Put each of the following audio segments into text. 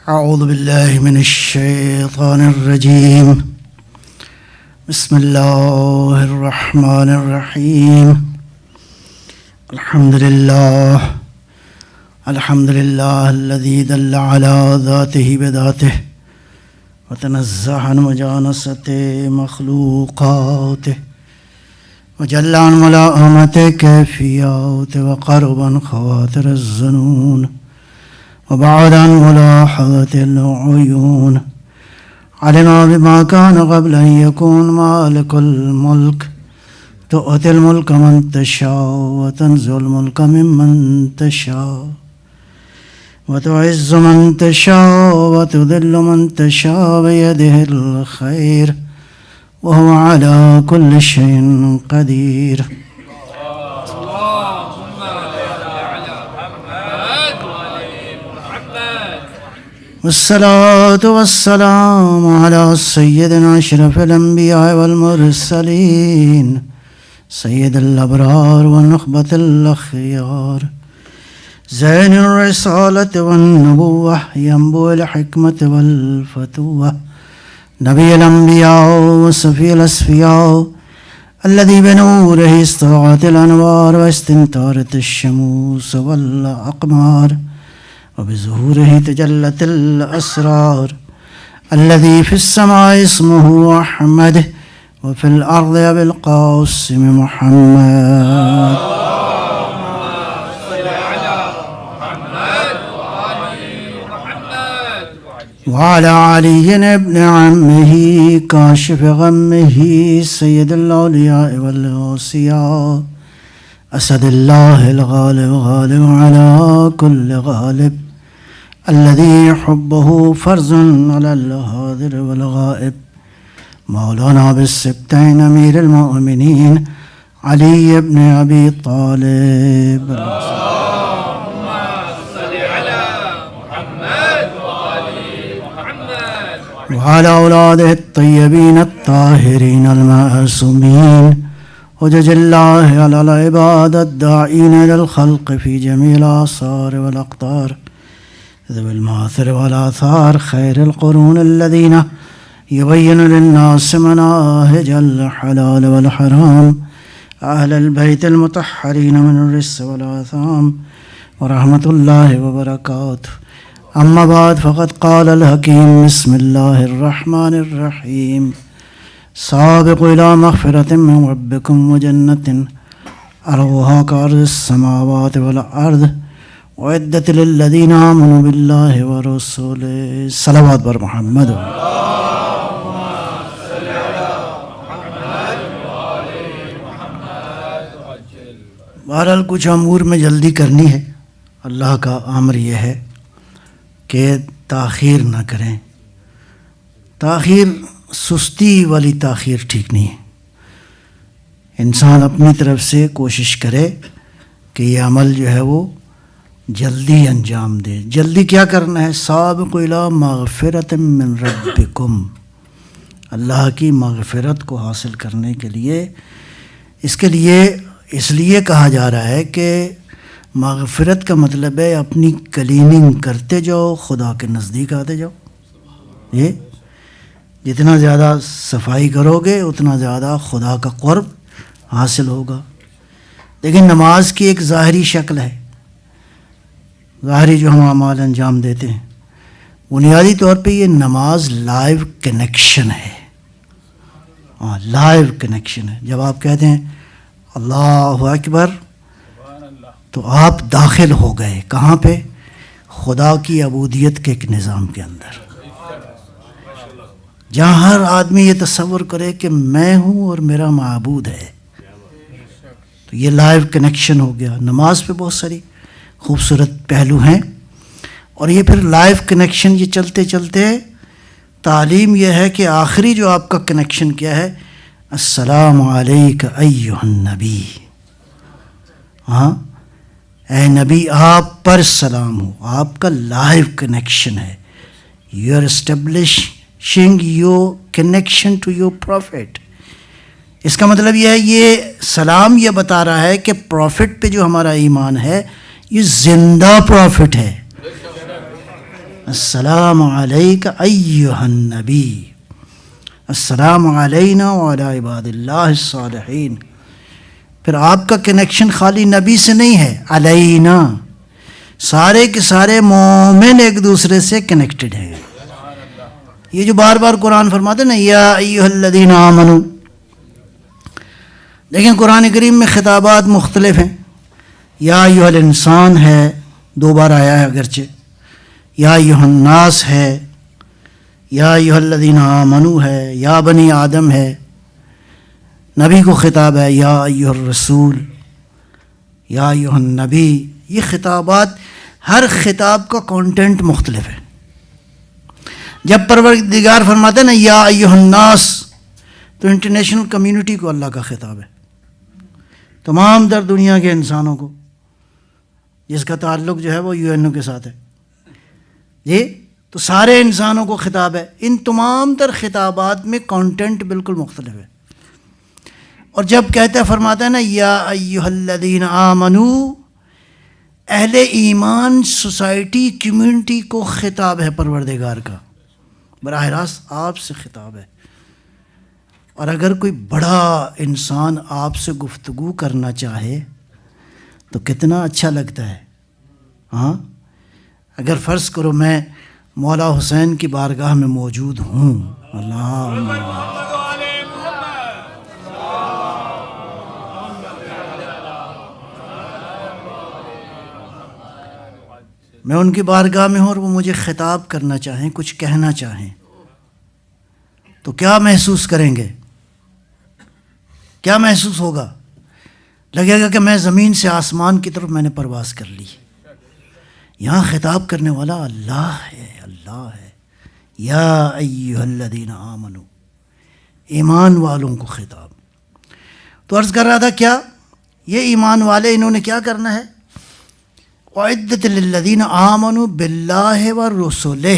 أعوذ بالله من الشيطان الرجيم. بسم الله الرحمن الرحيم. الحمد لله الذي دل على ذاته بذاته وتنزه عن مجانسة مخلوقاته وجل عن ملائمة كيفياته وقرب عن خواطر الظنون وبعد عن ملاحظة العيون. علم بما كان قبل أن يكون مالك الملك. تؤتي الملك من تشاء وتنزع الملك ممن تشاء وتعز من تشاء وتذل من تشاء بيده الخير وهو على كل شيء قدير. والصلاة والسلام على سيدنا أشرف الأنبياء والمرسلين سيد الأبرار ونخبة الأخيار زين الرسالة والنبوة ينبوع الحكمة والفتوة نبي الأنبياء وصفي الأصفياء الذي بنوره استطاعت الأنوار واستنارت الشموس والأقمار وبظهوره تجلت الأسرار الذي في السماء اسمه أحمد وفي الأرض أبي القاسم محمد. وعلى علي ابن عمه كاشف غمه سيد الأولياء والأوصياء أسد الله الغالب غالب على كل غالب الذي حبه فرض على الحاضر والغائب. مولانا بالسبتين أمير المؤمنين علي بن أبي طالب. اللهم صل على محمد وآل محمد وعلى أولاده الطيبين الطاهرين المعصومين حجج الله على العباد الداعين إلى الخلق في جميع الآثار والأقطار ذوي المآثر والآثار خير القرون الذين يبين للناس مناهج الحلال والحرام أهل البيت المطهرين من الرجس والآثام ورحمة الله وبركاته. أما بعد فقد قال الحكيم بسم الله الرحمن الرحيم سابقوا إلى مغفرة من ربكم وجنة عرضها كعرض السماوات والأرض وعدت للذين آمنوا بالله ورسوله. صلوات بر محمد. بہرحال کچھ امور میں جلدی کرنی ہے. اللہ کا امر یہ ہے کہ تاخیر نہ کریں. تاخیر سستی والی تاخیر ٹھیک نہیں ہے. انسان اپنی طرف سے کوشش کرے کہ یہ عمل جو ہے وہ جلدی انجام دے. جلدی کیا کرنا ہے؟ سابقوا الی مغفرۃ من ربکم. اللہ کی مغفرت کو حاصل کرنے کے لیے اس لیے کہا جا رہا ہے کہ مغفرت کا مطلب ہے اپنی کلیننگ کرتے جاؤ، خدا کے نزدیک آتے جاؤ. یہ جتنا زیادہ صفائی کرو گے اتنا زیادہ خدا کا قرب حاصل ہوگا. لیکن نماز کی ایک ظاہری شکل ہے، ظاہری جو ہم اعمال انجام دیتے ہیں، بنیادی طور پہ یہ نماز لائیو کنیکشن ہے. لائیو کنیکشن ہے. جب آپ کہتے ہیں اللہ اکبر تو آپ داخل ہو گئے کہاں پہ؟ خدا کی عبودیت کے ایک نظام کے اندر، جہاں ہر آدمی یہ تصور کرے کہ میں ہوں اور میرا معبود ہے. تو یہ لائیو کنیکشن ہو گیا. نماز پہ بہت ساری خوبصورت پہلو ہیں، اور یہ پھر لائیو کنیکشن یہ چلتے چلتے تعلیم یہ ہے کہ آخری جو آپ کا کنیکشن کیا ہے، السلام علیک ایھا النبی. ہاں اے نبی آپ پر سلام ہو. آپ کا لائیو کنیکشن ہے. You are establishing your connection to your profit. اس کا مطلب یہ ہے، یہ سلام یہ بتا رہا ہے کہ پروفٹ پہ جو ہمارا ایمان ہے یہ زندہ پروفٹ ہے. السلام علیک ایھا النبی، السلام علینا وعلی عباد اللہ الصالحین. پھر آپ کا کنیکشن خالی نبی سے نہیں ہے، علینا، سارے کے سارے مومن ایک دوسرے سے کنیکٹڈ ہیں. یہ جو بار بار قرآن فرماتے ہیں نا یا ایھا الذین آمنو، لیکن قرآن کریم میں خطابات مختلف ہیں. یا ایھا الانسان ہے، 2 بار آیا ہے اگرچہ، یا ایھا الناس ہے، یا ایھا الذین آمنو ہے، یا بنی آدم ہے. نبی کو خطاب ہے یا ایھا الرسول، یا ایھا النبی. یہ خطابات، ہر خطاب کا کانٹینٹ مختلف ہے. جب پروردگار فرماتے ہیں نا یا ایھا الناس، تو انٹرنیشنل کمیونٹی کو اللہ کا خطاب ہے، تمام در دنیا کے انسانوں کو، جس کا تعلق جو ہے وہ UN کے ساتھ ہے. جی تو سارے انسانوں کو خطاب ہے. ان تمام تر خطابات میں کانٹینٹ بالکل مختلف ہے. اور جب کہتا ہے فرماتا ہے نا یا ایھا الذین آمنو، اہل ایمان سوسائٹی کمیونٹی کو خطاب ہے پروردگار کا، براہ راست آپ سے خطاب ہے. اور اگر کوئی بڑا انسان آپ سے گفتگو کرنا چاہے تو کتنا اچھا لگتا ہے. ہاں اگر فرض کرو میں مولا حسین کی بارگاہ میں موجود ہوں، اللہ میں ان کی بارگاہ میں ہوں اور وہ مجھے خطاب کرنا چاہیں، کچھ کہنا چاہیں، تو کیا محسوس کریں گے؟ کیا محسوس ہوگا؟ لگے گا کہ میں زمین سے آسمان کی طرف میں نے پرواز کر لی. یہاں خطاب کرنے والا اللہ ہے، اللہ ہے. یا ایھا الذین آمنو، ایمان والوں کو خطاب. تو عرض کر رہا تھا کیا یہ ایمان والے انہوں نے کیا کرنا ہے؟ اعدت للذین آمنوا باللہ ورسلہ.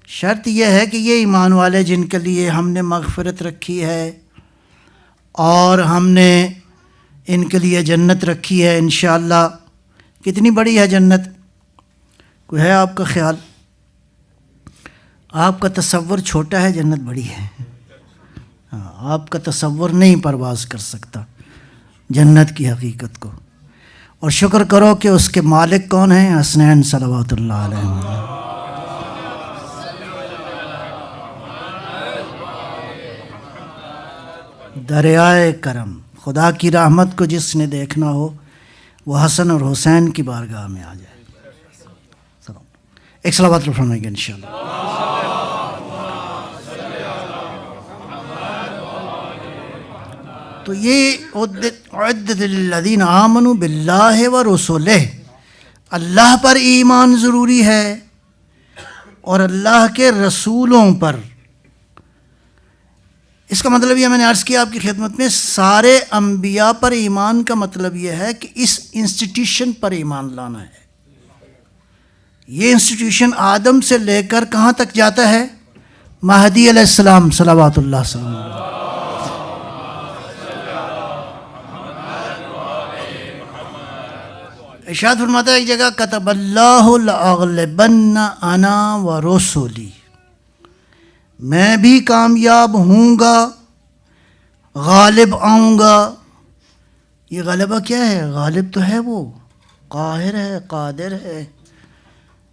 شرط یہ ہے کہ یہ ایمان والے جن کے لیے ہم نے مغفرت رکھی ہے اور ہم نے ان کے لیے جنت رکھی ہے انشاءاللہ. کتنی بڑی ہے جنت؟ کوئی ہے آپ کا خیال؟ آپ کا تصور چھوٹا ہے، جنت بڑی ہے. ہاں آپ کا تصور نہیں پرواز کر سکتا جنت کی حقیقت کو. اور شکر کرو کہ اس کے مالک کون ہیں؟ حسنین صلوات اللہ علیہ. دریائے کرم، خدا کی رحمت کو جس نے دیکھنا ہو وہ حسن اور حسین کی بارگاہ میں آ جائے. ایک صلوات فرمائیں گے انشاءاللہ. تو یہ اعدت للذین آمنوا باللہ ورسلہ، اللہ پر ایمان ضروری ہے اور اللہ کے رسولوں پر. اس کا مطلب یہ میں نے عرض کیا آپ کی خدمت میں، سارے انبیاء پر ایمان کا مطلب یہ ہے کہ اس انسٹیٹیوشن پر ایمان لانا ہے. یہ انسٹیٹیوشن آدم سے لے کر کہاں تک جاتا ہے؟ مہدی علیہ السلام صلوات اللہ وسلم. ارشاد فرماتا ہے ایک جگہ کتب اللہ لاغلبن انا ورسلی، میں بھی کامیاب ہوں گا، غالب آؤں گا. یہ غلبہ کیا ہے؟ غالب تو ہے، وہ قاہر ہے، قادر ہے،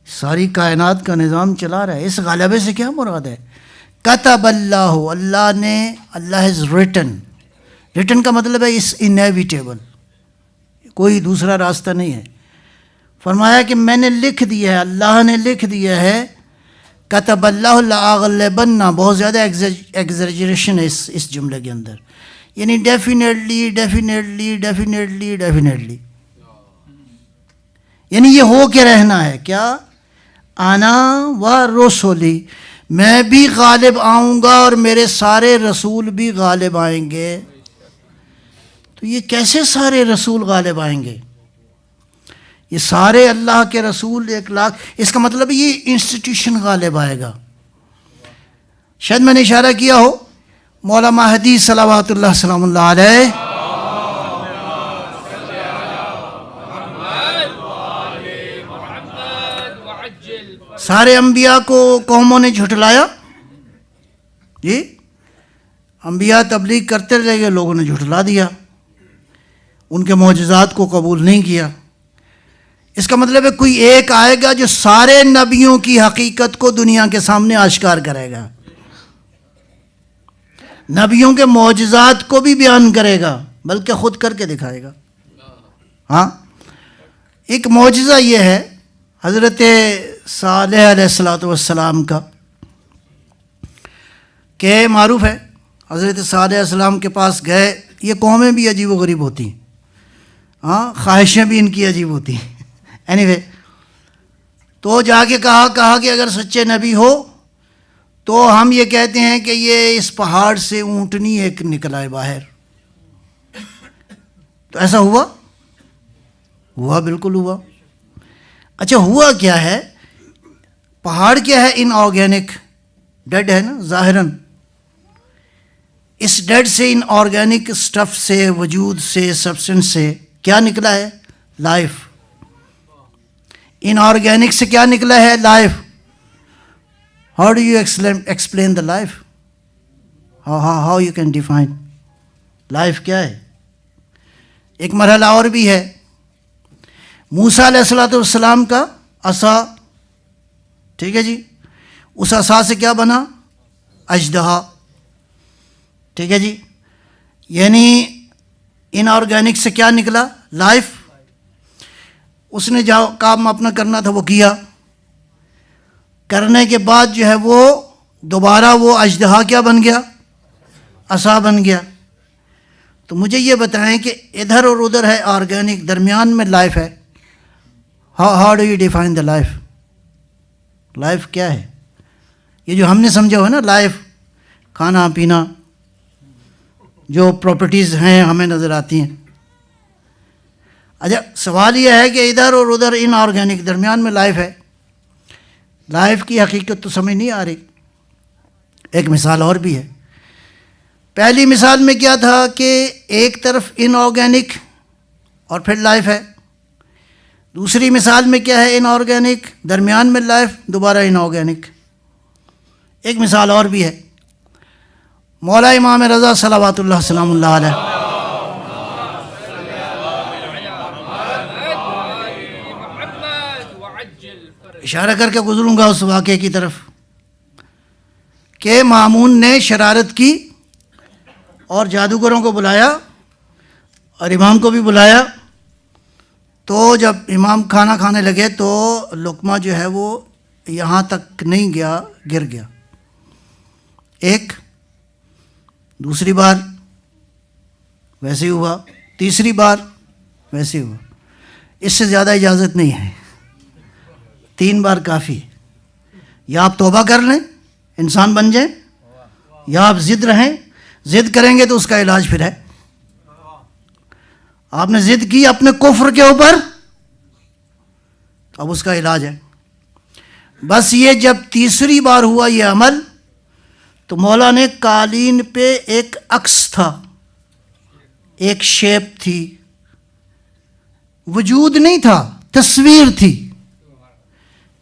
ساری کائنات کا نظام چلا رہا ہے. اس غلبے سے کیا مراد ہے؟ کتب اللہ، اللہ نے، اللہ از ریٹن. ریٹن کا مطلب ہے اس انیویٹیبل، کوئی دوسرا راستہ نہیں ہے. فرمایا کہ میں نے لکھ دیا ہے، اللہ نے لکھ دیا ہے. کتب اللہ لاغلبن، بہت زیادہ ایگزیجریشن ہے اس جملے کے اندر، یعنی ڈیفینیٹلی ڈیفینیٹلی ڈیفینیٹلی ڈیفینیٹلی، یعنی یہ ہو کے رہنا ہے. کیا؟ انا و رسولی، میں بھی غالب آؤں گا اور میرے سارے رسول بھی غالب آئیں گے. تو یہ کیسے سارے رسول غالب آئیں گے؟ یہ سارے اللہ کے رسول 1,00,000، اس کا مطلب یہ انسٹیٹیوشن غالب آئے گا. شاید میں نے اشارہ کیا ہو، مولا مہدی صلوات اللہ سلام اللہ علیہ سارے انبیاء کو قوموں نے جھٹلایا. جی انبیاء تبلیغ کرتے رہ گئے، لوگوں نے جھٹلا دیا، ان کے معجزات کو قبول نہیں کیا. اس کا مطلب ہے کوئی ایک آئے گا جو سارے نبیوں کی حقیقت کو دنیا کے سامنے آشکار کرے گا، نبیوں کے معجزات کو بھی بیان کرے گا، بلکہ خود کر کے دکھائے گا. ہاں ایک معجزہ یہ ہے حضرت صالح علیہ السلام کا، کہ معروف ہے حضرت صالح علیہ السلام کے پاس گئے. یہ قومیں بھی عجیب و غریب ہوتی ہیں، ہاں خواہشیں بھی ان کی عجیب ہوتی ہیں. اینی تو جا کے کہا کہ اگر سچے نبی ہو تو ہم یہ کہتے ہیں کہ یہ اس پہاڑ سے اونٹنی ایک نکلا ہے باہر. تو ایسا ہوا بالکل ہوا. اچھا ہوا کیا ہے؟ پہاڑ کیا ہے؟ ان آرگینک، ڈیڈ ہے نا ظاہراً. اس ڈیڈ سے، ان آرگینک سٹف سے، وجود سے، سبسٹنس سے کیا نکلا ہے؟ لائف. ان آرگینک سے کیا نکلا ہے؟ Life. How do you explain the life? How you can define life کیا ہے؟ ایک مرحلہ اور بھی ہے. موسیٰ علیہ السلام کا عصا، ٹھیک ہے جی، اس عصا سے کیا بنا؟ اژدہا. ٹھیک ہے جی، یعنی ان آرگینک سے کیا نکلا؟ لائف. اس نے جو کام اپنا کرنا تھا وہ کیا، کرنے کے بعد جو ہے وہ دوبارہ وہ اژدہا کیا بن گیا؟ عصا بن گیا. تو مجھے یہ بتائیں کہ ادھر اور ادھر ہے آرگینک، درمیان میں لائف ہے. How do you define the life? Life کیا ہے؟ یہ جو ہم نے سمجھا ہو نا لائف، کھانا پینا، جو پراپرٹیز ہیں ہمیں نظر آتی ہیں. اچھا سوال یہ ہے کہ ادھر اور ادھر ان آرگینک، درمیان میں لائف ہے. لائف کی حقیقت تو سمجھ نہیں آ رہی. ایک مثال اور بھی ہے. پہلی مثال میں کیا تھا کہ ایک طرف ان آرگینک اور پھر لائف ہے. دوسری مثال میں کیا ہے؟ ان آرگینک، درمیان میں لائف، دوبارہ ان آرگینک. ایک مثال اور بھی ہے. مولا امام رضا صلوات اللہ سلام اللہ علیہ اشارہ کر کے گزروں گا اس واقعے کی طرف کہ مامون نے شرارت کی اور جادوگروں کو بلایا اور امام کو بھی بلایا. تو جب امام کھانا کھانے لگے تو لقمہ جو ہے وہ یہاں تک نہیں گیا، گر گیا. ایک دوسری بار ویسے ہی ہوا، تیسری بار ویسے ہی ہوا. اس سے زیادہ اجازت نہیں ہے، 3 بار کافی. یا آپ توبہ کر لیں، انسان بن جائیں، یا آپ ضد رہیں. ضد کریں گے تو اس کا علاج پھر ہے. آپ نے ضد کی اپنے کفر کے اوپر، اب اس کا علاج ہے. بس یہ جب تیسری بار ہوا یہ عمل، تو مولا نے قالین پہ ایک عکس تھا، ایک شیپ تھی، وجود نہیں تھا، تصویر تھی.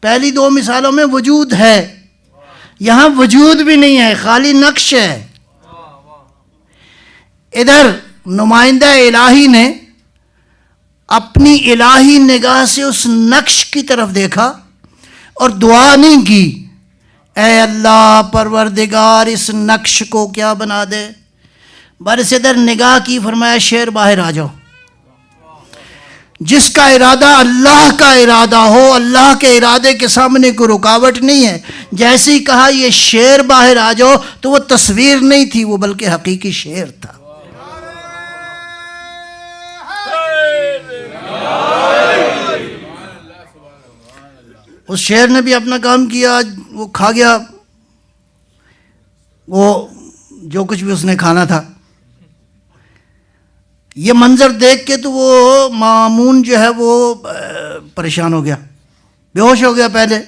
پہلی 2 مثالوں میں وجود ہے، یہاں وجود بھی نہیں ہے، خالی نقش ہے. ادھر نمائندہ الہی نے اپنی الہی نگاہ سے اس نقش کی طرف دیکھا اور دعا نہیں کی اے اللہ پروردگار اس نقش کو کیا بنا دے، بلکہ ادھر نگاہ کی، فرمایا شیر باہر آ جاؤ. جس کا ارادہ اللہ کا ارادہ ہو، اللہ کے ارادے کے سامنے کوئی رکاوٹ نہیں ہے. جیسے ہی کہا یہ شیر باہر آ جاؤ تو وہ تصویر نہیں تھی، وہ بلکہ حقیقی شیر تھا. اس شیر نے بھی اپنا کام کیا، وہ کھا گیا وہ جو کچھ بھی اس نے کھانا تھا. یہ منظر دیکھ کے تو وہ مامون جو ہے وہ پریشان ہو گیا، بے ہوش ہو گیا پہلے.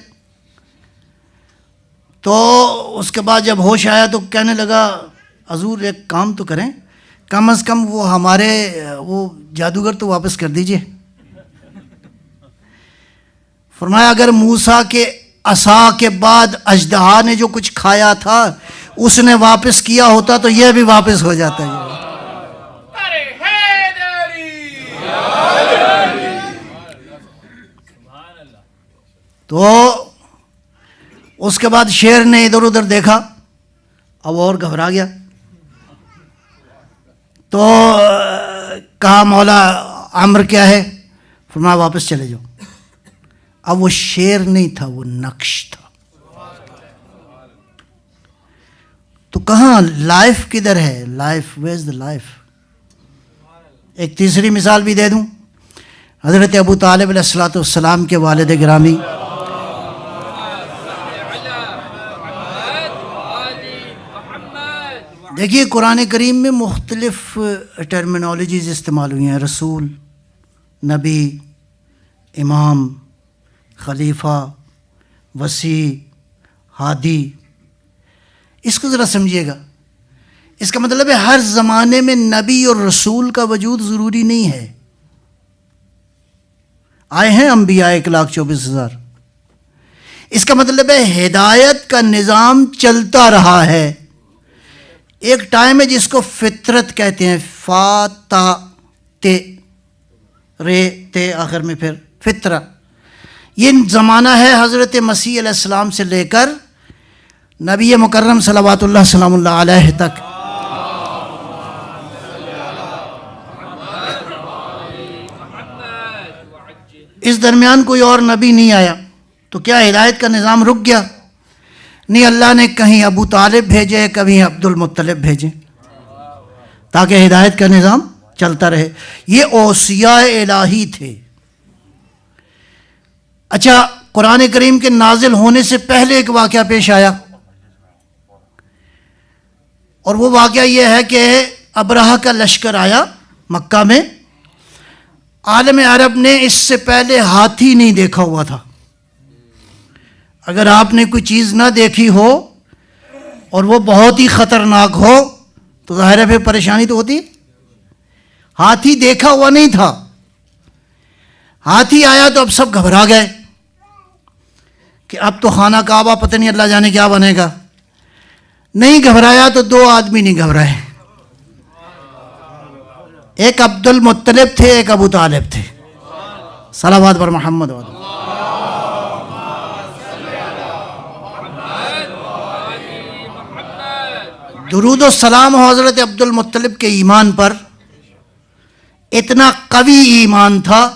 تو اس کے بعد جب ہوش آیا تو کہنے لگا حضور ایک کام تو کریں، کم از کم وہ ہمارے وہ جادوگر تو واپس کر دیجئے۔ فرمایا اگر موسیٰ کے عصا کے بعد اژدہا نے جو کچھ کھایا تھا اس نے واپس کیا ہوتا تو یہ بھی واپس ہو جاتا ہے۔ ارے حیدری! تو اس کے بعد شیر نے ادھر ادھر دیکھا، اب اور گھبرا گیا، تو کہا مولا امر کیا ہے؟ فرمایا واپس چلے جاؤ۔ اب وہ شیر نہیں تھا، وہ نقش تھا۔ تو کہاں لائف کدھر ہے؟ Life, where is the life? ایک تیسری مثال بھی دے دوں، حضرت ابو طالب علیہ السلام کے والد گرامی، دیکھیے قرآن کریم میں مختلف ٹرمینالوجیز استعمال ہوئی ہیں، رسول، نبی، امام، خلیفہ، وسیع، ہادی۔ اس کو ذرا سمجھیے گا، اس کا مطلب ہے ہر زمانے میں نبی اور رسول کا وجود ضروری نہیں ہے۔ آئے ہیں انبیاء 1,24,000، اس کا مطلب ہے ہدایت کا نظام چلتا رہا ہے۔ ایک ٹائم ہے جس کو فطرت کہتے ہیں، فا تا تے رے تے آخر میں پھر فطرہ۔ یہ زمانہ ہے حضرت مسیح علیہ السلام سے لے کر نبی مکرم صلوات اللہ سلام اللہ علیہ تک۔ اس درمیان کوئی اور نبی نہیں آیا، تو کیا ہدایت کا نظام رک گیا؟ نہیں، اللہ نے کہیں ابو طالب بھیجے، کہیں عبد المطلب بھیجے تاکہ ہدایت کا نظام چلتا رہے۔ یہ اوصیاء الہی تھے۔ اچھا، قرآن کریم کے نازل ہونے سے پہلے ایک واقعہ پیش آیا، اور وہ واقعہ یہ ہے کہ ابرہہ کا لشکر آیا مکہ میں۔ عالم عرب نے اس سے پہلے ہاتھی نہیں دیکھا ہوا تھا۔ اگر آپ نے کوئی چیز نہ دیکھی ہو اور وہ بہت ہی خطرناک ہو تو ظاہر ہے پھر پریشانی تو ہوتی ہے۔ ہاتھی دیکھا ہوا نہیں تھا، ہاتھی آیا تو اب سب گھبرا گئے کہ اب تو خانہ کعبہ پتہ نہیں اللہ جانے کیا بنے گا۔ نہیں گھبرایا تو دو آدمی نہیں گھبرائے، ایک عبد المطلب تھے، ایک ابو طالب تھے۔ صلوات بر محمد وعلیہ۔ درود و سلام ہو حضرت عبد المطلب کے ایمان پر۔ اتنا قوی ایمان تھا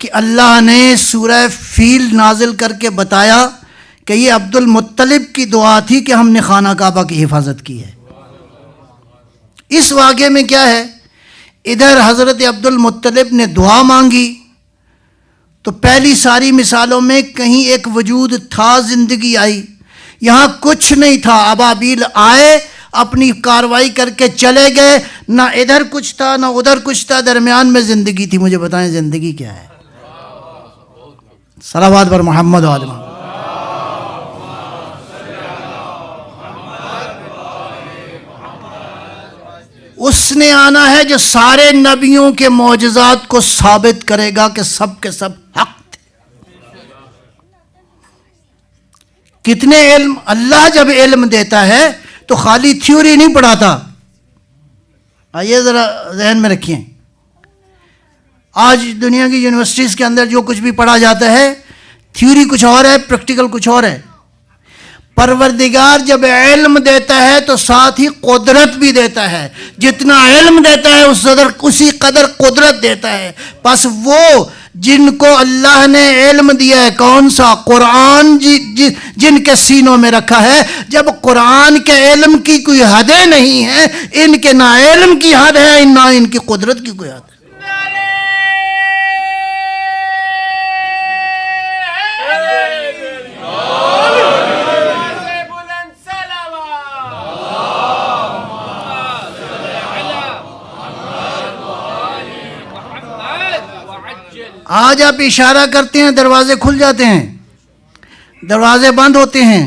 کہ اللہ نے سورہ فیل نازل کر کے بتایا کہ یہ عبد المطلب کی دعا تھی کہ ہم نے خانہ کعبہ کی حفاظت کی ہے۔ اس واقعے میں کیا ہے؟ ادھر حضرت عبد المطلب نے دعا مانگی تو پہلی ساری مثالوں میں کہیں ایک وجود تھا، زندگی آئی۔ یہاں کچھ نہیں تھا، ابابیل آئے، اپنی کاروائی کر کے چلے گئے، نہ ادھر کچھ تھا نہ ادھر کچھ تھا، درمیان میں زندگی تھی۔ مجھے بتائیں زندگی کیا ہے؟ صلوات بر محمد وعلیہ۔ اس نے آنا ہے جو سارے نبیوں کے معجزات کو ثابت کرے گا کہ سب کے سب حق تھے۔ کتنے علم! اللہ جب علم دیتا ہے تو خالی تھیوری نہیں پڑھاتا۔ آئیے ذرا ذہن میں رکھیں، آج دنیا کی یونیورسٹیز کے اندر جو کچھ بھی پڑھا جاتا ہے، تھیوری کچھ اور ہے، پریکٹیکل کچھ اور ہے۔ پروردگار جب علم دیتا ہے تو ساتھ ہی قدرت بھی دیتا ہے۔ جتنا علم دیتا ہے اسی قدر قدرت دیتا ہے۔ بس وہ جن کو اللہ نے علم دیا ہے، کون سا؟ قرآن، جن کے سینوں میں رکھا ہے۔ جب قرآن کے علم کی کوئی حدیں نہیں ہیں، ان کے نہ علم کی حد ہے نہ ان کی قدرت کی کوئی حد ہے۔ آج آپ اشارہ کرتے ہیں دروازے کھل جاتے ہیں، دروازے بند ہوتے ہیں،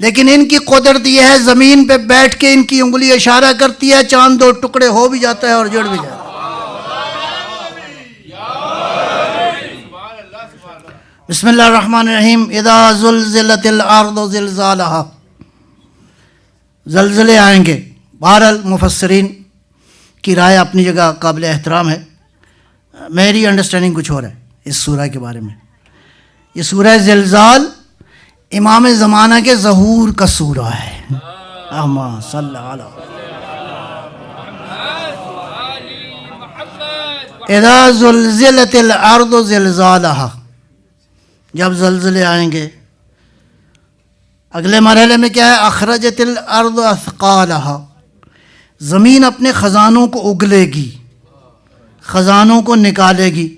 لیکن ان کی قدرت یہ ہے زمین پہ بیٹھ کے ان کی انگلی اشارہ کرتی ہے، چاند دو ٹکڑے ہو بھی جاتا ہے اور جڑ بھی جاتا ہے۔ بسم اللہ الرحمن الرحیم۔ اذا زلزلت الارض زلزالہا، زلزلے آئیں گے۔ بہرحال مفسرین کی رائے اپنی جگہ قابل احترام ہے، میری انڈرسٹینڈنگ کچھ اور ہے اس سورہ کے بارے میں۔ یہ سورہ زلزال امام زمانہ کے ظہور کا سورہ ہے۔ اللہم صلی علی اذا زلزلت الارض زلزالہا، جب زلزلے آئیں گے۔ اگلے مرحلے میں کیا ہے؟ اخرجت الارض اثقالہا، زمین اپنے خزانوں کو اگلے گی، خزانوں کو نکالے گی۔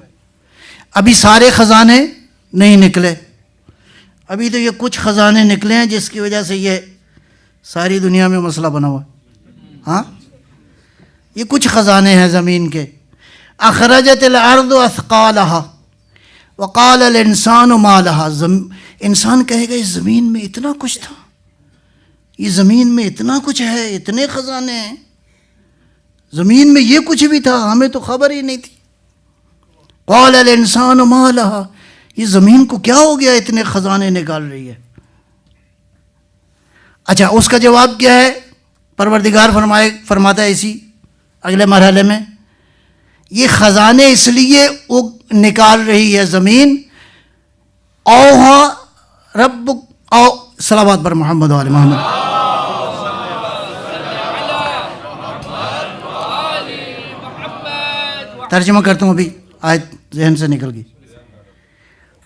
ابھی سارے خزانے نہیں نکلے، ابھی تو یہ کچھ خزانے نکلے ہیں جس کی وجہ سے یہ ساری دنیا میں مسئلہ بنا ہوا ہے۔ ہاں، یہ کچھ خزانے ہیں زمین کے۔ اخرجت الارض اثقالہا وقال الانسان ما لہا، انسان کہے گا اس زمین میں اتنا کچھ تھا، یہ زمین میں اتنا کچھ ہے، اتنے خزانے ہیں، زمین میں یہ کچھ بھی تھا، ہمیں تو خبر ہی نہیں تھی۔ قال الانسان ما لہا، یہ زمین کو کیا ہو گیا اتنے خزانے نکال رہی ہے۔ اچھا، اس کا جواب کیا ہے؟ پروردگار فرماتا ہے اسی اگلے مرحلے میں، یہ خزانے اس لیے نکال رہی ہے زمین، اوہا رب او صلوات پر محمد و آل محمد۔ ترجمہ کرتا ہوں، ابھی آیت ذہن سے نکل گئی۔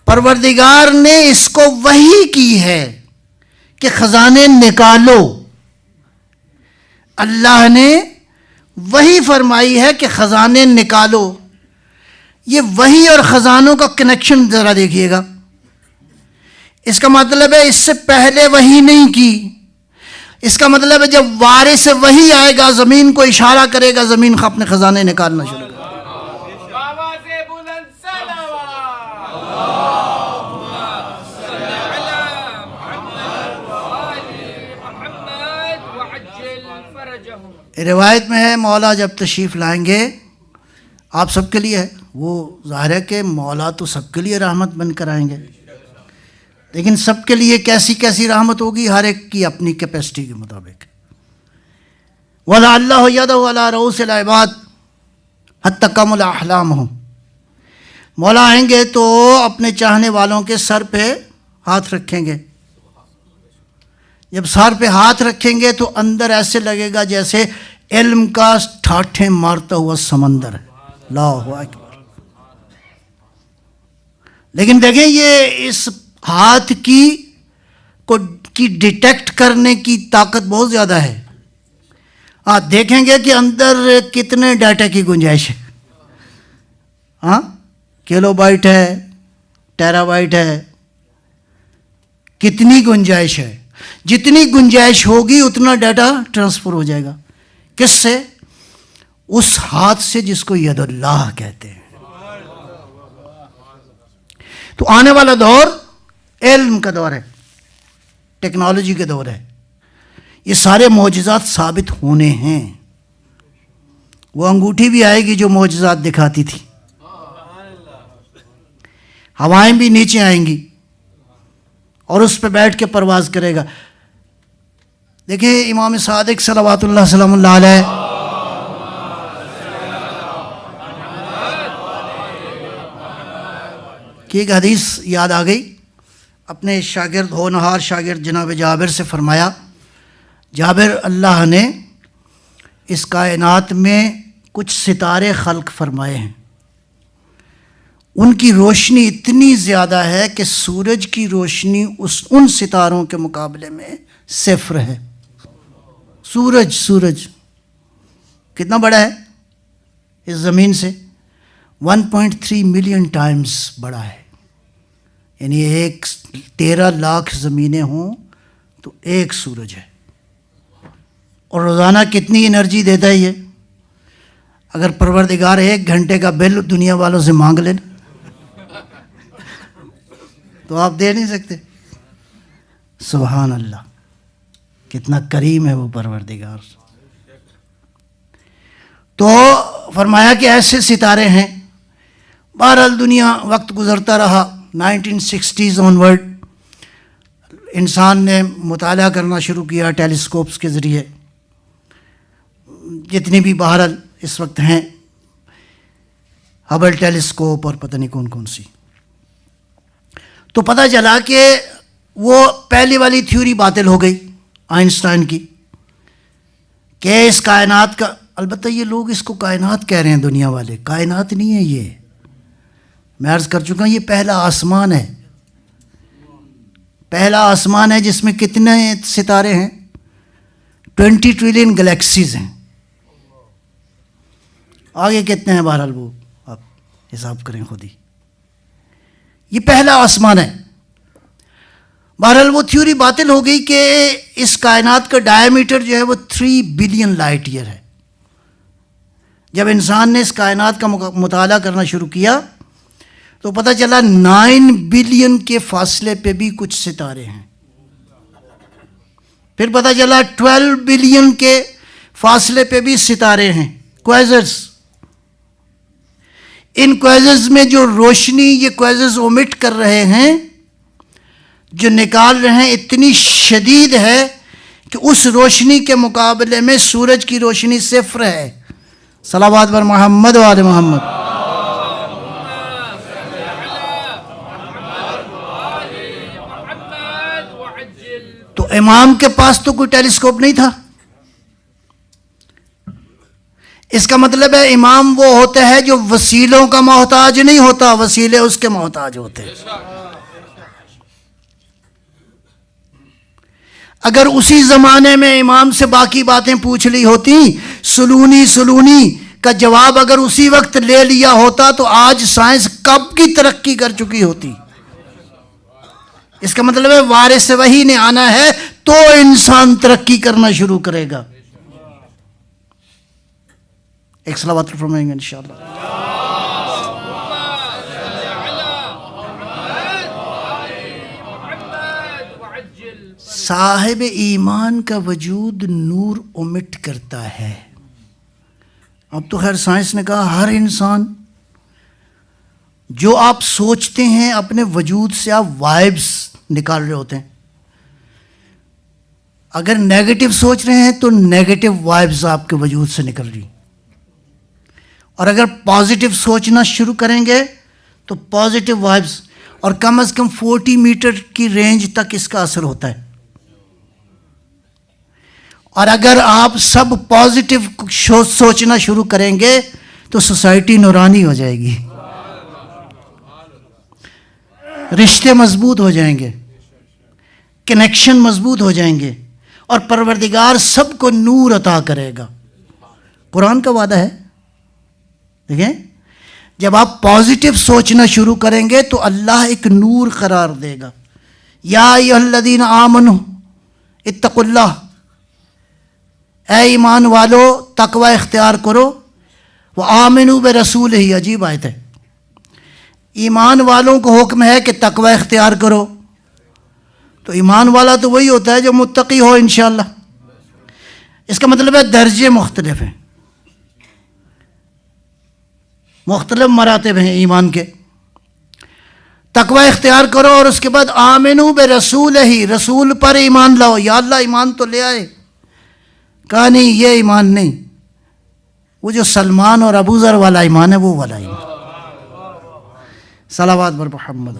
پروردگار نے اس کو وحی کی ہے کہ خزانے نکالو، اللہ نے وحی فرمائی ہے کہ خزانے نکالو۔ یہ وحی اور خزانوں کا کنیکشن ذرا دیکھیے گا۔ اس کا مطلب ہے اس سے پہلے وحی نہیں کی، اس کا مطلب ہے جب وارث وحی آئے گا زمین کو اشارہ کرے گا، زمین اپنے خزانے نکالنا شروع کرے گا۔ روایت میں ہے مولا جب تشریف لائیں گے آپ سب کے لیے ہے، وہ ظاہر ہے کہ مولا تو سب کے لیے رحمت بن کر آئیں گے، لیکن سب کے لیے کیسی کیسی رحمت ہوگی ہر ایک کی اپنی کیپیسٹی کے مطابق۔ وَلَعَلَّهُ يَدْعُ عَلَىٰ رُءُوسِ الْعِبَادِ حَتَّىٰ كَمُلَ أَحْلَامُهُم، مولا آئیں گے تو اپنے چاہنے والوں کے سر پہ ہاتھ رکھیں گے۔ جب سر پہ ہاتھ رکھیں گے تو اندر ایسے لگے گا جیسے علم کا ٹھاٹھیں مارتا ہوا سمندر ہے۔ اللہ اکبر۔ لیکن دیکھیں یہ اس ہاتھ کی ڈیٹیکٹ کرنے کی طاقت بہت زیادہ ہے۔ آپ دیکھیں گے کہ اندر کتنے ڈیٹا کی گنجائش ہے۔ ہاں، کلو بائٹ ہے، ٹیرا بائٹ ہے، کتنی گنجائش ہے۔ جتنی گنجائش ہوگی اتنا ڈیٹا ٹرانسفر ہو جائے گا۔ کس سے؟ اس ہاتھ سے جس کو ید اللہ کہتے ہیں۔ تو آنے والا دور علم کا دور ہے، ٹیکنالوجی کا دور ہے۔ یہ سارے معجزات ثابت ہونے ہیں۔ وہ انگوٹھی بھی آئے گی جو معجزات دکھاتی تھی، ہوائیں بھی نیچے آئیں گی اور اس پہ بیٹھ کے پرواز کرے گا۔ دیکھیں امام صادق صلوات اللہ سلام اللہ علیہ کی ایک حدیث یاد آ گئی۔ اپنے شاگرد ہونہار شاگرد جناب جابر سے فرمایا، جابر، اللہ نے اس کائنات میں کچھ ستارے خلق فرمائے ہیں، ان کی روشنی اتنی زیادہ ہے کہ سورج کی روشنی ان ستاروں کے مقابلے میں صفر ہے۔ سورج کتنا بڑا ہے؟ اس زمین سے 1.3 ملین ٹائمز بڑا ہے۔ یعنی 13 لاکھ زمینیں ہوں تو ایک سورج ہے، اور روزانہ کتنی انرجی دیتا ہے یہ؟ اگر پروردگار 1 گھنٹے کا بل دنیا والوں سے مانگ لینا تو آپ دے نہیں سکتے۔ سبحان اللہ۔ کتنا کریم ہے وہ پروردگار. تو فرمایا کہ ایسے ستارے ہیں. بہرحال دنیا وقت گزرتا رہا. 1960s آنورڈ انسان نے مطالعہ کرنا شروع کیا ٹیلیسکوپس کے ذریعے، جتنی بھی بہرحال اس وقت ہیں، ہبل ٹیلیسکوپ اور پتہ نہیں کون کون سی. تو پتہ چلا کہ وہ پہلی والی تھیوری باطل ہو گئی آئنسٹائن کی کہ اس کائنات کا، البتہ یہ لوگ اس کو کائنات کہہ رہے ہیں دنیا والے، کائنات نہیں ہے یہ. میں عرض کر چکا ہوں یہ پہلا آسمان ہے. پہلا آسمان ہے جس میں کتنے ستارے ہیں؟ 20 ٹریلین گلیکسیز ہیں. آگے کتنے ہیں بہرحال وہ آپ حساب کریں خود ہی. یہ پہلا آسمان ہے. بہرحال وہ تھیوری باطل ہو گئی کہ اس کائنات کا ڈائیمیٹر جو ہے وہ 3 بلین لائٹ ایئر ہے. جب انسان نے اس کائنات کا مطالعہ کرنا شروع کیا تو پتہ چلا 9 بلین کے فاصلے پہ بھی کچھ ستارے ہیں. پھر پتہ چلا 12 بلین کے فاصلے پہ بھی ستارے ہیں، کویزرز. ان کویزرز میں جو روشنی یہ کویزرز اومٹ کر رہے ہیں، جو نکال رہے ہیں، اتنی شدید ہے کہ اس روشنی کے مقابلے میں سورج کی روشنی صفر ہے. صلوات بر محمد و آل محمد. تو امام کے پاس تو کوئی ٹیلیسکوپ نہیں تھا. اس کا مطلب ہے امام وہ ہوتا ہے جو وسیلوں کا محتاج نہیں ہوتا، وسیلے اس کے محتاج ہوتے ہیں. اگر اسی زمانے میں امام سے باقی باتیں پوچھ لی ہوتی، سلونی کا جواب اگر اسی وقت لے لیا ہوتا تو آج سائنس کب کی ترقی کر چکی ہوتی. اس کا مطلب ہے وارث وحی نے آنا ہے تو انسان ترقی کرنا شروع کرے گا. ایک صلوات فرمائیں گے انشاءاللہ. صاحب ایمان کا وجود نور امٹ کرتا ہے. اب تو خیر سائنس نے کہا ہر انسان، جو آپ سوچتے ہیں اپنے وجود سے آپ وائبس نکال رہے ہوتے ہیں. اگر نیگیٹو سوچ رہے ہیں تو نیگیٹو وائبس آپ کے وجود سے نکل رہی، اور اگر پازیٹو سوچنا شروع کریں گے تو پازیٹو وائبس، اور کم از کم 40 میٹر کی رینج تک اس کا اثر ہوتا ہے. اور اگر آپ سب پازیٹو سوچنا شروع کریں گے تو سوسائٹی نورانی ہو جائے گی، رشتے مضبوط ہو جائیں گے، کنیکشن مضبوط ہو جائیں گے، اور پروردگار سب کو نور عطا کرے گا. قرآن کا وعدہ ہے. دیکھیں، جب آپ پازیٹو سوچنا شروع کریں گے تو اللہ ایک نور قرار دے گا. یا ایھا الذین آمنوا اتقوا اللہ، اے ایمان والو تقوی اختیار کرو. وآمنوا برسولہ، عجیب آیت ہے. ایمان والوں کو حکم ہے کہ تقوی اختیار کرو. تو ایمان والا تو وہی ہوتا ہے جو متقی ہو انشاءاللہ. اس کا مطلب ہے درجے مختلف ہیں، مختلف مراتب ہیں ایمان کے. تقوی اختیار کرو اور اس کے بعد آمنوا برسولہ، رسول پر ایمان لاؤ. یا اللہ ایمان تو لے آئے، کہا نہیں یہ ایمان نہیں، وہ جو سلمان اور ابو ذر والا ایمان ہے وہ والا ایمان. صلوات بر محمد.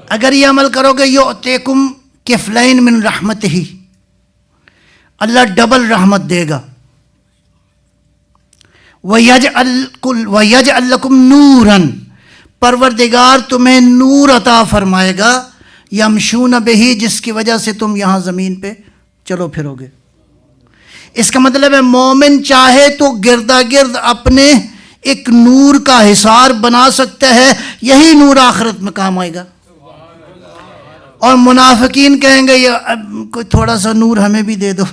اگر یہ عمل کرو گے یؤتیکم کفلین من رحمتہ، اللہ ڈبل رحمت دے گا. وَيَجْعَلْ لَكُمْ نُورًا، پروردگار تمہیں نور عطا فرمائے گا. یمشون بہ، جس کی وجہ سے تم یہاں زمین پہ چلو پھرو گے. اس کا مطلب ہے مومن چاہے تو گردا گرد اپنے ایک نور کا حصار بنا سکتا ہے، یہی نور آخرت میں کام آئے گا. اور منافقین کہیں گے یہ کوئی تھوڑا سا نور ہمیں بھی دے دو.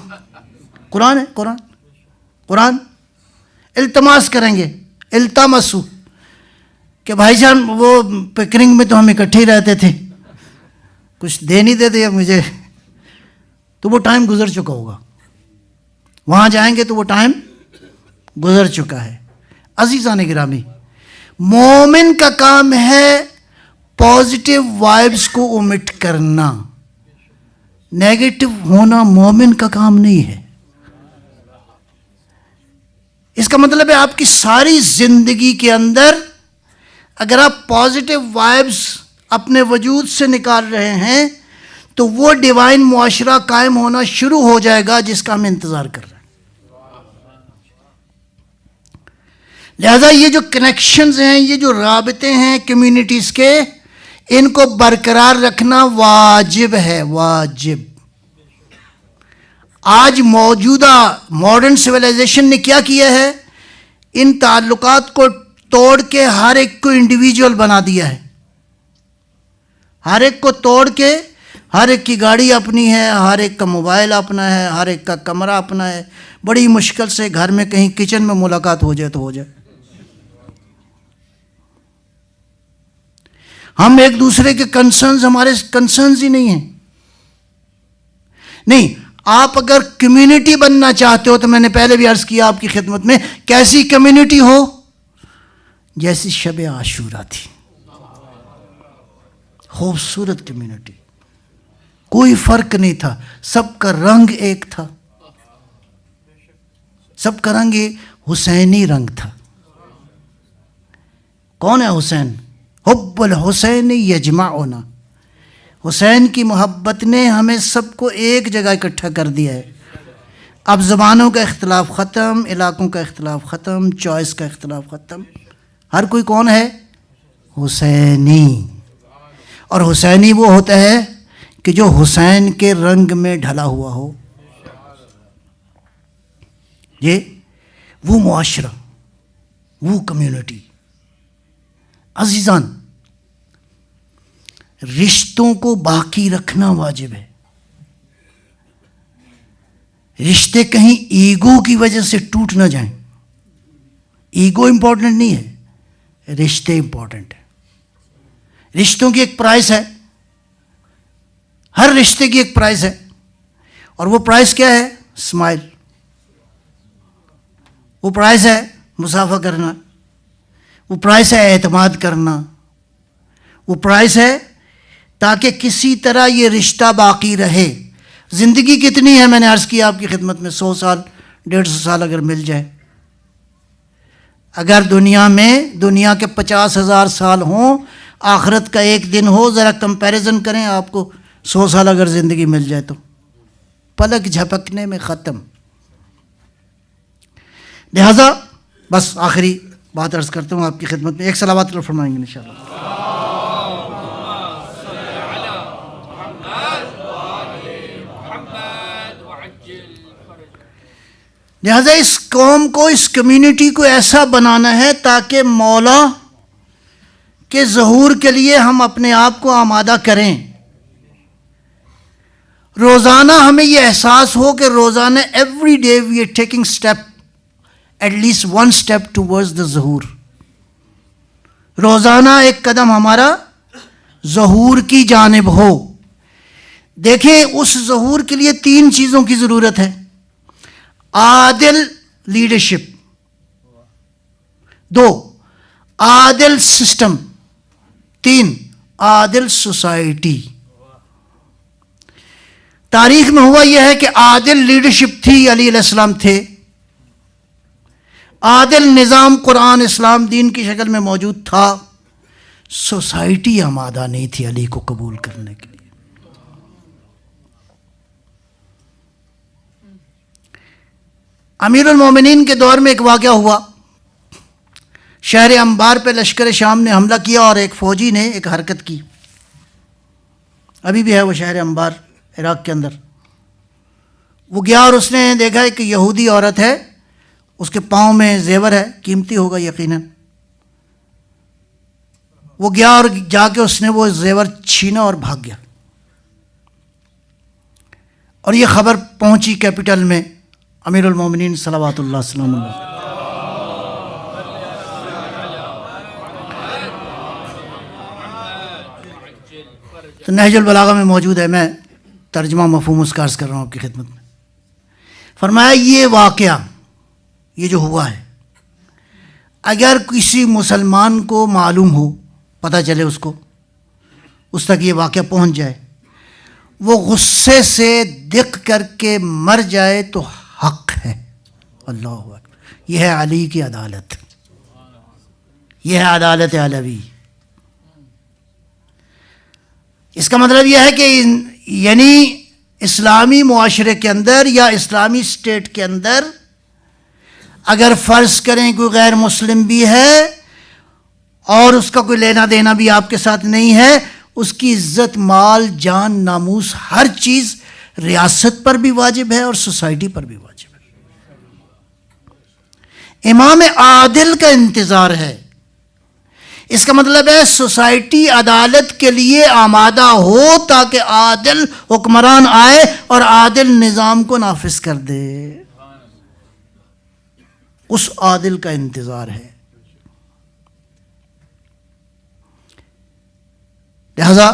قرآن ہے، قرآن التماس کریں گے، التمسو. کہ بھائی جان وہ پکنک میں تو ہم اکٹھے ہی رہتے تھے, کچھ دے نہیں دیتے اب مجھے, تو وہ ٹائم گزر چکا ہوگا. وہاں جائیں گے تو وہ ٹائم گزر چکا ہے. عزیزان گرامی, مومن کا کام ہے پازیٹیو وائبس کو اومٹ کرنا, نیگیٹو ہونا مومن کا کام نہیں ہے. اس کا مطلب ہے آپ کی ساری زندگی کے اندر اگر آپ پازیٹیو وائبس اپنے وجود سے نکال رہے ہیں تو وہ ڈیوائن معاشرہ قائم ہونا شروع ہو جائے گا جس کا ہم انتظار کر رہے ہیں. لہذا یہ جو کنیکشنز ہیں, یہ جو رابطے ہیں کمیونٹیز کے, ان کو برقرار رکھنا واجب ہے, واجب. آج موجودہ ماڈرن سویلائزیشن نے کیا کیا ہے, ان تعلقات کو توڑ کے ہر ایک کو انڈیویجول بنا دیا ہے. ہر ایک کو توڑ کے ہر ایک کی گاڑی اپنی ہے, ہر ایک کا موبائل اپنا ہے, ہر ایک کا کمرہ اپنا ہے. بڑی مشکل سے گھر میں کہیں کچن میں ملاقات ہو جائے تو ہو جائے. ہم ایک دوسرے کے کنسرنز ہمارے کنسرنز ہی نہیں ہیں. نہیں, آپ اگر کمیونٹی بننا چاہتے ہو تو میں نے پہلے بھی عرض کیا آپ کی خدمت میں, کیسی کمیونٹی ہو, جیسی شب عاشورہ تھی, خوبصورت کمیونٹی, کوئی فرق نہیں تھا, سب کا رنگ ایک تھا, سب کا رنگ حسینی رنگ تھا. کون ہے حسین؟ حب الحسین یجمعنا, حسین کی محبت نے ہمیں سب کو ایک جگہ اکٹھا کر دیا ہے. اب زبانوں کا اختلاف ختم, علاقوں کا اختلاف ختم, چوائس کا اختلاف ختم, ہر کوئی کون ہے؟ حسینی. اور حسینی وہ ہوتا ہے کہ جو حسین کے رنگ میں ڈھلا ہوا ہو. یہ وہ معاشرہ, وہ کمیونٹی. عزیزان, رشتوں کو باقی رکھنا واجب ہے. رشتے کہیں ایگو کی وجہ سے ٹوٹ نہ جائیں. ایگو امپورٹنٹ نہیں ہے, رشتے امپورٹنٹ ہے. رشتوں کی ایک پرائس ہے, ہر رشتے کی ایک پرائس ہے, اور وہ پرائس کیا ہے؟ اسمائل. وہ پرائس ہے مصافحہ کرنا, وہ پرائس ہے اعتماد کرنا, وہ پرائس ہے تاکہ کسی طرح یہ رشتہ باقی رہے. زندگی کتنی ہے؟ میں نے عرض کیا آپ کی خدمت میں, 100 سال 150 سال اگر مل جائے. اگر دنیا میں دنیا کے 50,000 سال ہوں, آخرت کا ایک دن ہو, ذرا کمپیریزن کریں, آپ کو 100 سال اگر زندگی مل جائے تو پلک جھپکنے میں ختم. لہذا بس آخری بات عرض کرتا ہوں آپ کی خدمت میں, ایک صلوات اللہ فرمائیں گے انشاءاللہ. لہذا اس قوم کو, اس کمیونٹی کو ایسا بنانا ہے تاکہ مولا کے ظہور کے لیے ہم اپنے آپ کو آمادہ کریں. روزانہ ہمیں یہ احساس ہو کہ روزانہ every day we are taking step, at least 1 step towards the ظہور. روزانہ ایک قدم ہمارا ظہور کی جانب ہو. دیکھیں, اس ظہور کے لیے 3 چیزوں کی ضرورت ہے. عادل لیڈرشپ, 2 عادل سسٹم, 3 عادل سوسائٹی. تاریخ میں ہوا یہ ہے کہ عادل لیڈرشپ تھی, علی علیہ السلام تھے. عادل نظام قرآن اسلام دین کی شکل میں موجود تھا. سوسائٹی آمادہ نہیں تھی علی کو قبول کرنے کے لیے. امیر المومنین کے دور میں ایک واقعہ ہوا. شہر انبار پہ لشکر شام نے حملہ کیا اور ایک فوجی نے ایک حرکت کی. ابھی بھی ہے وہ شہر انبار عراق کے اندر. وہ گیا اور اس نے دیکھا ایک یہودی عورت ہے, اس کے پاؤں میں زیور ہے, قیمتی ہوگا یقیناً. وہ گیا اور جا کے اس نے وہ زیور چھینا اور بھاگ گیا. اور یہ خبر پہنچی کیپٹل میں امیر المومنین صلوات اللہ وسلم علیہ. تو نہج البلاغہ میں موجود ہے، میں ترجمہ مفہوم اس کا عرض کر رہا ہوں آپ کی خدمت میں. فرمایا یہ واقعہ، یہ جو ہوا ہے، اگر کسی مسلمان کو معلوم ہو، پتہ چلے اس تک یہ واقعہ پہنچ جائے، وہ غصے سے دق کر کے مر جائے تو حق ہے. اللہ اکبر. یہ ہے علی کی عدالت، یہ ہے عدالت علوی. اس کا مطلب یہ ہے کہ یعنی اسلامی معاشرے کے اندر یا اسلامی اسٹیٹ کے اندر اگر فرض کریں کوئی غیر مسلم بھی ہے اور اس کا کوئی لینا دینا بھی آپ کے ساتھ نہیں ہے، اس کی عزت، مال، جان، ناموس، ہر چیز ریاست پر بھی واجب ہے اور سوسائٹی پر بھی واجب ہے. امام عادل کا انتظار ہے. اس کا مطلب ہے سوسائٹی عدالت کے لیے آمادہ ہو تاکہ عادل حکمران آئے اور عادل نظام کو نافذ کر دے. اس عادل کا انتظار ہے. لہذا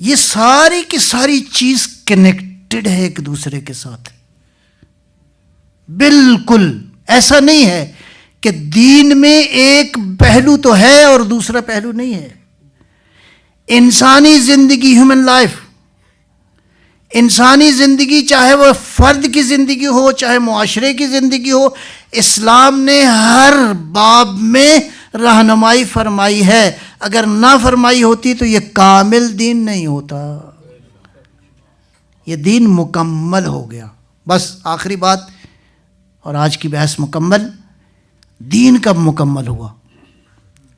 یہ ساری کی ساری چیز کنیکٹڈ ہے ایک دوسرے کے ساتھ. بالکل ایسا نہیں ہے کہ دین میں ایک پہلو تو ہے اور دوسرا پہلو نہیں ہے. انسانی زندگی، ہیومن لائف، انسانی زندگی، چاہے وہ فرد کی زندگی ہو چاہے معاشرے کی زندگی ہو، اسلام نے ہر باب میں رہنمائی فرمائی ہے. اگر نہ فرمائی ہوتی تو یہ کامل دین نہیں ہوتا، یہ دین مکمل ہو گیا. بس آخری بات اور آج کی بحث مکمل. دین کب مکمل ہوا؟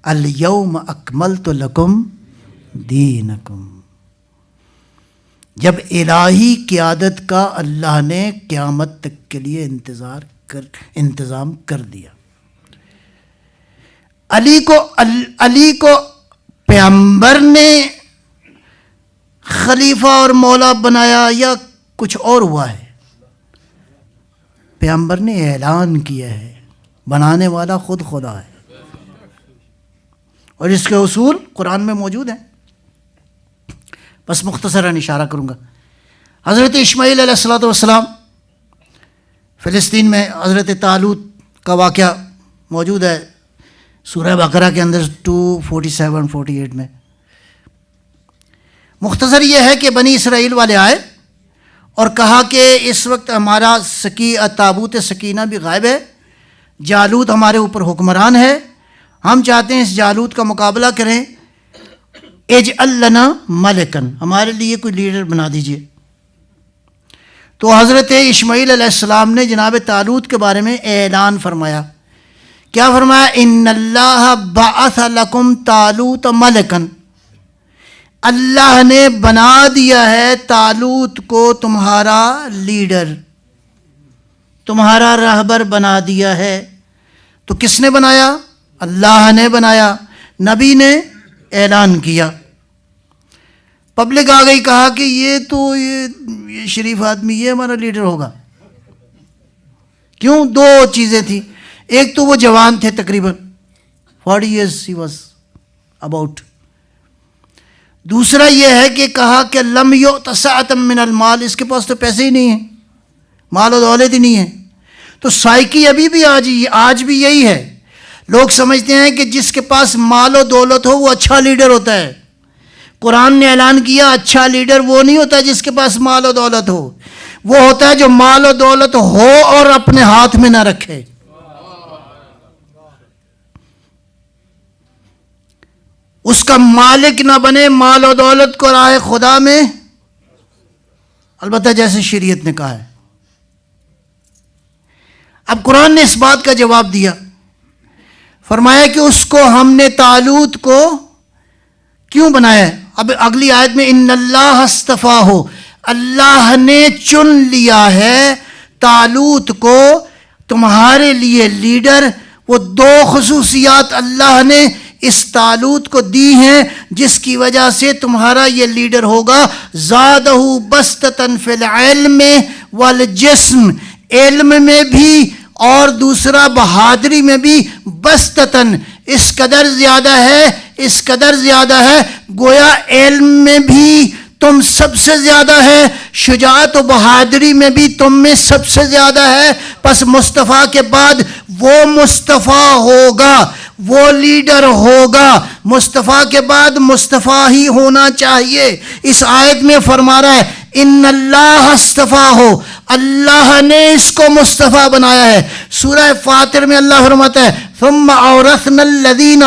الیوم اکملت لکم دینکم. جب الہی قیادت کا اللہ نے قیامت تک کے لیے انتظام کر دیا. علی کو پیغمبر نے خلیفہ اور مولا بنایا یا کچھ اور ہوا ہے؟ پیغمبر نے اعلان کیا ہے، بنانے والا خود خدا ہے، اور اس کے اصول قرآن میں موجود ہیں. بس مختصراً اشارہ کروں گا. حضرت اسماعیل علیہ السلام فلسطین میں حضرت طالوت کا واقعہ موجود ہے سورہ بقرہ کے اندر 247-48 میں. مختصر یہ ہے کہ بنی اسرائیل والے آئے اور کہا کہ اس وقت ہمارا تابوت سکینہ بھی غائب ہے، جالوت ہمارے اوپر حکمران ہے، ہم چاہتے ہیں اس جالوت کا مقابلہ کریں، اجعل لنا ملکن، ہمارے لیے کوئی لیڈر بنا دیجئے. تو حضرت اسماعیل علیہ السلام نے جناب طالوت کے بارے میں اعلان فرمایا. کیا فرمایا؟ ان اللہ بعث لکم طالوت ملکن، اللہ نے بنا دیا ہے طالوت کو تمہارا لیڈر، تمہارا رہبر بنا دیا ہے. تو کس نے بنایا؟ اللہ نے بنایا. نبی نے اعلان کیا، پبلک آ گئی، کہا کہ یہ شریف آدمی، یہ ہمارا لیڈر ہوگا. کیوں؟ دو چیزیں تھیں. ایک تو وہ جوان تھے، تقریباً 40 years he was about. دوسرا یہ ہے کہ کہا کہ لم یؤت سعۃ من المال، اس کے پاس تو پیسے ہی نہیں ہیں، مال و دولت ہی نہیں ہے. تو سائیکی ابھی بھی آج بھی یہی ہے. لوگ سمجھتے ہیں کہ جس کے پاس مال و دولت ہو وہ اچھا لیڈر ہوتا ہے. قرآن نے اعلان کیا اچھا لیڈر وہ نہیں ہوتا جس کے پاس مال و دولت ہو، وہ ہوتا ہے جو مال و دولت ہو اور اپنے ہاتھ میں نہ رکھے. اس کا مالک نہ بنے مال و دولت کو راہ خدا میں، البتہ جیسے شریعت نے کہا ہے. اب قرآن نے اس بات کا جواب دیا، فرمایا کہ اس کو ہم نے طالوت کو کیوں بنایا ہے. اب اگلی آیت میں ان اللہ اصطفاہ، اللہ نے چن لیا ہے طالوت کو تمہارے لیے لیڈر. وہ دو خصوصیات اللہ نے اس طالوت کو دی ہیں جس کی وجہ سے تمہارا یہ لیڈر ہوگا. زادہ بسطۃ فی العلم والجسم، علم میں بھی اور دوسرا بہادری میں بھی. بسطۃ اس قدر زیادہ ہے اس قدر زیادہ ہے گویا علم میں بھی تم سب سے زیادہ ہے، شجاعت و بہادری میں بھی تم میں سب سے زیادہ ہے، پس مصطفیٰ کے بعد وہ مصطفیٰ ہوگا، وہ لیڈر ہوگا، مصطفیٰ کے بعد مصطفیٰ ہی ہونا چاہیے۔ اس آیت میں فرما رہا ہے ان اللہ اصطفیٰ ہو، اللہ نے اس کو مصطفیٰ بنایا ہے۔ سورہ فاطر میں اللہ فرماتا ہے ثم اورثنا الذین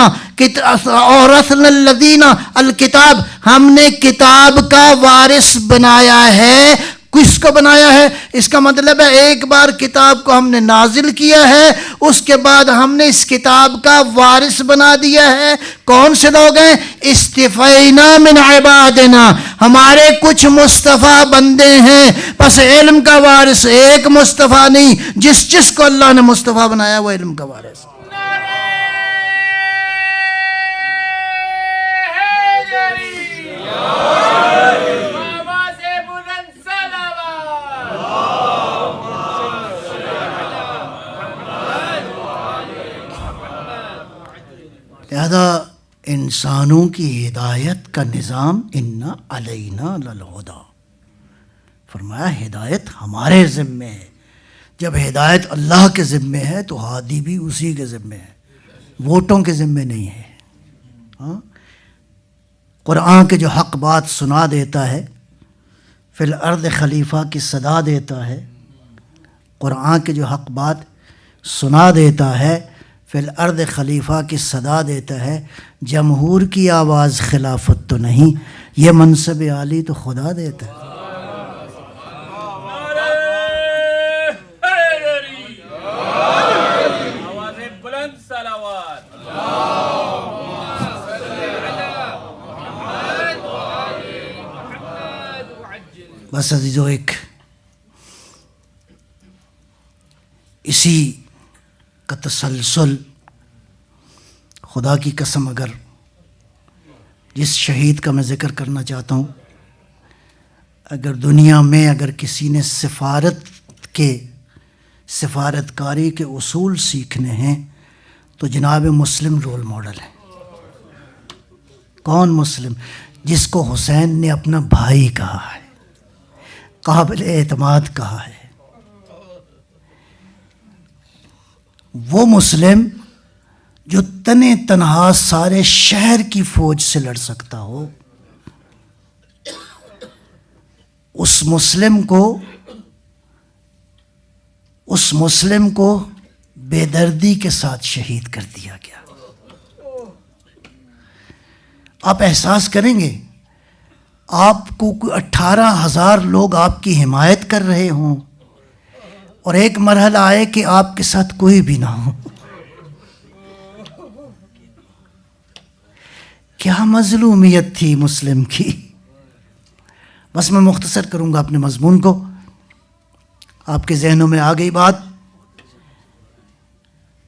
الکتاب، ہم نے کتاب کا وارث بنایا ہے۔ کس کو بنایا ہے؟ اس کا مطلب ہے ایک بار کتاب کو ہم نے نازل کیا ہے، اس کے بعد ہم نے اس کتاب کا وارث بنا دیا ہے۔ کون سے لوگ ہیں؟ استفینا من عبادنا، ہمارے کچھ مصطفیٰ بندے ہیں، پس علم کا وارث ایک مصطفیٰ نہیں، جس کو اللہ نے مصطفیٰ بنایا وہ علم کا وارث۔ لہذا انسانوں کی ہدایت کا نظام ان علینا للہدی، فرمایا ہدایت ہمارے ذمے ہے۔ جب ہدایت اللہ کے ذمے ہے تو ہادی بھی اسی کے ذمے ہے، ووٹوں کے ذمے نہیں ہے۔ ہاں، قرآن کے جو حق بات سنا دیتا ہے، فی الارض خلیفہ کی صدا دیتا ہے، قرآن کے جو حق بات سنا دیتا ہے، فی الارض خلیفہ کی صدا دیتا ہے، جمہور کی آواز خلافت تو نہیں، یہ منصب عالی تو خدا دیتا ہے۔ بس عزیزو، ایک اسی کا تسلسل، خدا کی قسم اگر جس شہید کا میں ذکر کرنا چاہتا ہوں، اگر دنیا میں اگر کسی نے سفارتکاری کے اصول سیکھنے ہیں تو جناب مسلم رول ماڈل ہے۔ کون مسلم؟ جس کو حسین نے اپنا بھائی کہا ہے، قابل اعتماد کہا ہے، وہ مسلم جو تنے تنہا سارے شہر کی فوج سے لڑ سکتا ہو، اس مسلم کو بے دردی کے ساتھ شہید کر دیا گیا۔ آپ احساس کریں گے، آپ کو 18,000 لوگ آپ کی حمایت کر رہے ہوں اور ایک مرحلہ آئے کہ آپ کے ساتھ کوئی بھی نہ ہو، کیا مظلومیت تھی مسلم کی۔ بس میں مختصر کروں گا اپنے مضمون کو، آپ کے ذہنوں میں آ گئی بات۔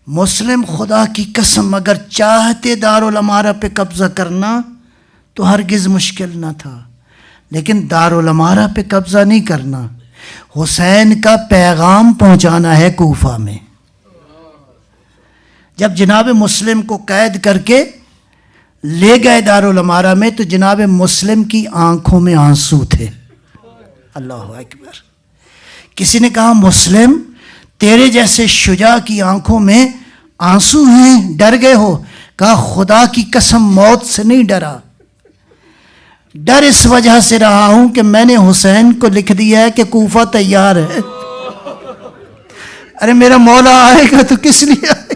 مسلم خدا کی قسم اگر چاہتے دارالامارہ پہ قبضہ کرنا تو ہرگز مشکل نہ تھا، لیکن دارالامارہ پہ قبضہ نہیں کرنا، حسین کا پیغام پہنچانا ہے کوفہ میں۔ جب جناب مسلم کو قید کر کے لے گئے دارالامارہ میں تو جناب مسلم کی آنکھوں میں آنسو تھے۔ اللہ اکبر۔ کسی نے کہا مسلم تیرے جیسے شجاع کی آنکھوں میں آنسو ہیں، ڈر گئے ہو؟ کہا خدا کی قسم موت سے نہیں ڈرا، ڈر اس وجہ سے رہا ہوں کہ میں نے حسین کو لکھ دیا ہے کہ کوفہ تیار ہے۔ ارے میرا مولا آئے گا تو کس لیے آئے گا؟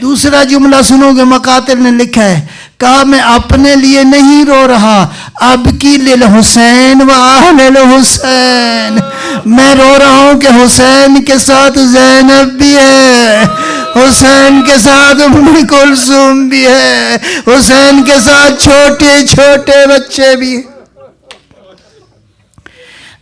دوسرا جملہ سنو گے، مقاتل نے لکھا ہے، کہا میں اپنے لیے نہیں رو رہا، اب کی للحسین و اہل الحسین، میں رو رہا ہوں کہ حسین کے ساتھ زینب بھی ہے، حسین کے ساتھ ام کلثوم بھی ہے، حسین کے ساتھ چھوٹے چھوٹے بچے بھی ہیں۔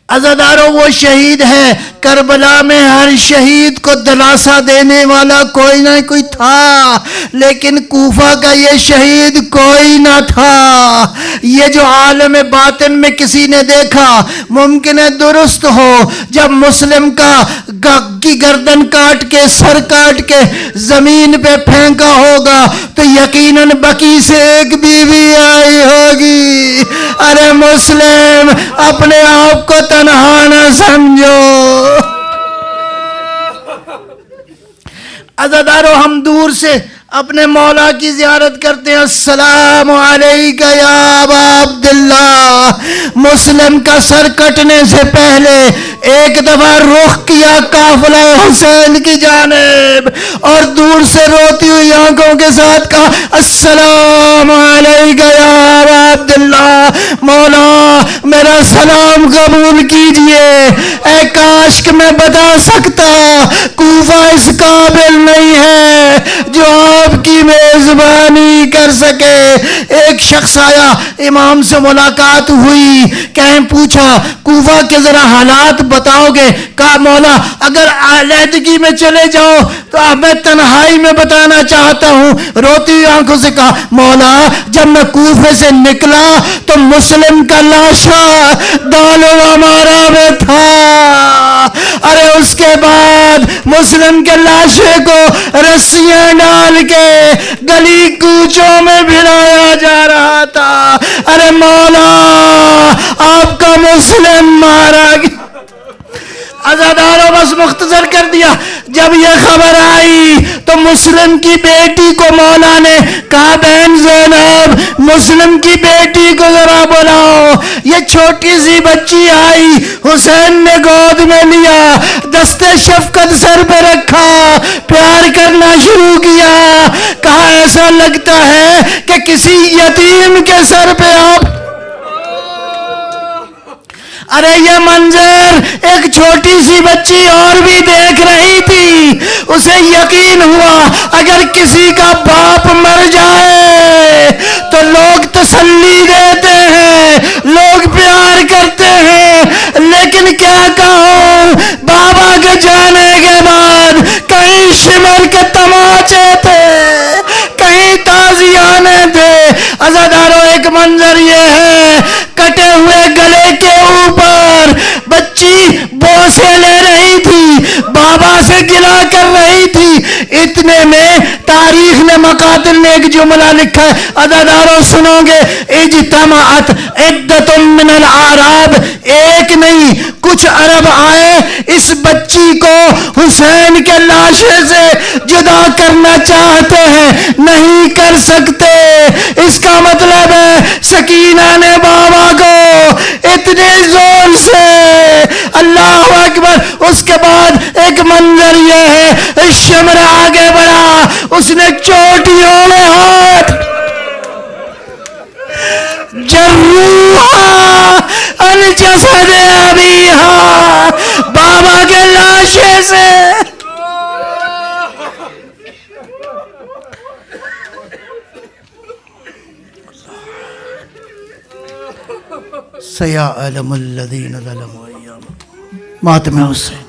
عزاداروں، وہ شہید ہے، کربلا میں ہر شہید کو دلاسا دینے والا کوئی نہ کوئی تھا، لیکن کوفہ کا یہ شہید کوئی نہ تھا، یہ جو عالم باطن میں کسی نے دیکھا ممکن ہے درست ہو، جب مسلم کی گردن کاٹ کے سر کاٹ کے زمین پہ پھینکا ہوگا تو یقیناً بقی سے ایک بیوی آئی ہوگی۔ ارے مسلم اپنے آپ کو تنہا نہ سمجھو۔ عزادارو ہم دور سے اپنے مولا کی زیارت کرتے ہیں، السلام علیکہ یا ابا عبداللہ۔ مسلم کا سر کٹنے سے پہلے ایک دفعہ رخ کیا قافلہ حسین کی جانب اور دور سے روتی ہوئی آنکھوں کے ساتھ کہا السلام علیکہ یا ابا عبداللہ، مولا میرا سلام قبول کیجئے۔ اے کاش کہ میں بتا سکتا، کوفہ اس قابل نہیں ہے جو آپ کی میزبانی کر سکے۔ ایک شخص آیا، امام سے ملاقات ہوئی، پوچھا کوفہ کے ذرا حالات بتاؤ گے؟ کہا مولا اگر علیحدگی میں چلے جاؤ تو میں تنہائی میں بتانا چاہتا ہوں۔ روتی ہوئی آنکھوں سے کہا مولا جب میں کوفے سے نکلا تو مسلم کا لاشا دار العمارہ میں تھا، ارے اس کے بعد مسلم کے لاشے کو رسیاں ڈال کے گلی کوچوں میں بھرایا جا رہا تھا۔ ارے مولا آپ کا مسلم مارا گیا۔ عزاداروں بس مختصر کر دیا، جب یہ خبر آئی تو مسلم کی بیٹی کو مولا نے کہا بہن زینب مسلم کی بیٹی کو ذرا بلاؤ۔ یہ چھوٹی سی بچی آئی، حسین نے گود میں لیا، دستے شفقت سر پہ رکھا، پیار کرنا شروع کیا، کہا ایسا لگتا ہے کہ کسی یتیم کے سر پہ آپ۔ ارے یہ منظر ایک چھوٹی سی بچی اور بھی دیکھ رہی تھی، اسے یقین ہوا اگر کسی کا باپ مر جائے تو لوگ تسلی دیتے ہیں، لوگ پیار کرتے ہیں، لیکن کیا کہوں بابا کے جانے کے بعد کہیں شمر کے تماچے تھے، کہیں تازیانے تھے۔ عزادارو ایک منظر یہ ہے، کٹے ہوئے گلے کے اوپر بچی بوسے لے رہی تھی، بابا سے گلا کر رہی تھی، اتنے میں تاریخ نے مقاتل نے ایک جملہ لکھا ہے، عزادارو سنو گے، اجتمعت عدت من العرب، ایک نہیں کچھ عرب آئے اس بچی کو حسین کے لاشے سے جدا کرنا چاہتے ہیں، نہیں کر سکتے۔ اس کا مطلب ہے سکینہ نے بابا کو اتنے زور سے، اللہ اکبر۔ اس کے بعد ایک منظر یہ ہے، شمر آگے بڑھا، اس نے چوٹیوں میں ہاتھ جروحا الجسد ابیہا، بابا کے لاشے سے سیعلم الذین ظلموا ایام ماتم حسین۔